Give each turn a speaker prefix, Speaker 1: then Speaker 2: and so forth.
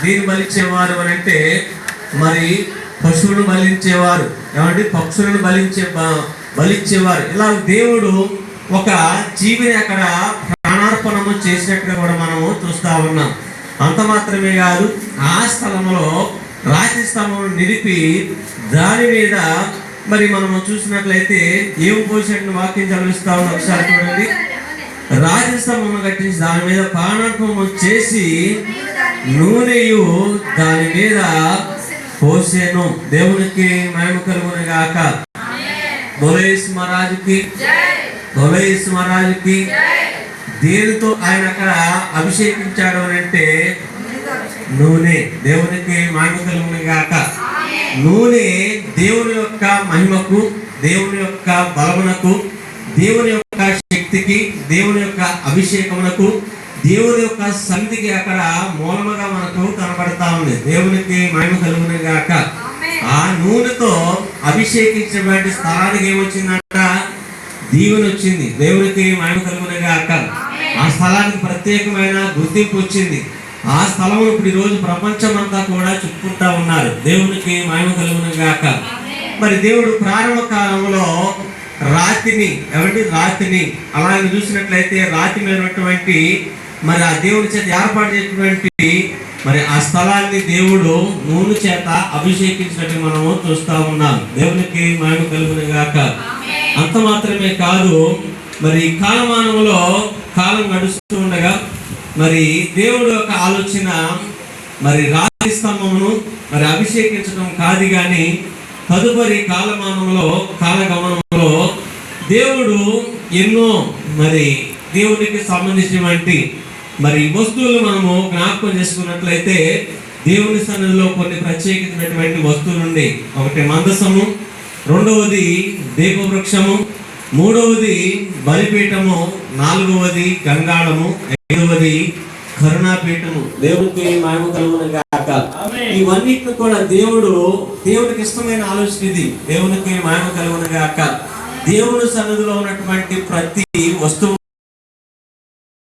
Speaker 1: దీన్ని బలించేవారు అని అంటే మరి పశువులను బలించేవారు, ఏమంటే పక్షులను బలించేవారు. ఇలా దేవుడు ఒక జీవిని అక్కడ ప్రాణార్పణము చేసినట్టుగా కూడా మనము చూస్తూ ఉన్నాం. అంత మాత్రమే కాదు, ఆ స్థలంలో రాతి స్తంభం నిలిపి దాని మీద మరి మనము చూసినట్లయితే ఏం పోసినట్టు వాక్యం చదివిస్తా ఉన్నాం. ఒకసారి చూడండి. రాతి స్తంభం కట్టించి దాని మీద ప్రాణార్పణము చేసి నూనెయు దాని మీద పోసెను. దేవునికి మహిమ కలుగును గాక. బోలేసు మహారాజుకి, బోలేసు మహారాజుకి. దేనితో ఆయన అక్కడ అభిషేకించాడు అని అంటే నూనె. దేవునికి మహిమ కలుగును గాక. నూనె దేవుని యొక్క మహిమకు, దేవుని యొక్క బలమునకు, దేవుని యొక్క శక్తికి, దేవుని యొక్క అభిషేకమునకు, దేవుని యొక్క సన్నిధికి అక్కడ మూలముగా మనకు కనబడతా ఉంది. దేవునికి మహిమ కలుగును గాక. ఆ నూనెతో అభిషేకించినటువంటి స్థలానికి ఏమొచ్చిందంట? దీవెన వచ్చింది. దేవునికి మహిమ కలుగును గాక. ఆ స్థలానికి ప్రత్యేకమైన గుర్తింపు వచ్చింది. ఆ స్థలం ఇప్పుడు ఈరోజు ప్రపంచం అంతా కూడా చుట్టుకుంటా ఉన్నారు. దేవునికి మహిమ కలుగును గాక. మరి దేవుడు ప్రారంభ కాలంలో రాతిని అలాగే చూసినట్లయితే రాతి మీదటువంటి మరి ఆ దేవుడి చేత ఏర్పాటు చేసినటువంటి మరి ఆ స్థలాన్ని దేవుడు నూనె చేత అభిషేకించినట్టు మనము చూస్తా ఉన్నాం. దేవునికి మహిమ కలుగును గాక. అంత మాత్రమే కాదు, మరి కాలమానంలో కాలం గడుస్తూ ఉండగా మరి దేవుడు యొక్క ఆలోచన మరి రాతి స్తంభమును మరి అభిషేకించడం కాదు, కానీ తదుపరి కాలగమనంలో దేవుడు ఎన్నో మరి దేవునికి సంబంధించినటువంటి మరి వస్తువులు మనము జ్ఞాపకం చేసుకున్నట్లయితే దేవుని సన్నిధిలో కొన్ని ప్రత్యేకించినటువంటి వస్తువులు ఉండే. ఒకటి మందసము, రెండవది దీపవృక్షము, మూడవది బలిపీఠము, నాలుగవది గంగాళము, ఐదవది కరుణాపీఠము. దేవునికి మహిమ కలుగును గాక. ఇవన్నిటిని కూడా దేవునికి ఇష్టమైన ఆలోచన ఇది. దేవునికి మహిమ కలుగును గాక. దేవుని సన్నిధిలో ఉన్నటువంటి ప్రతి వస్తువు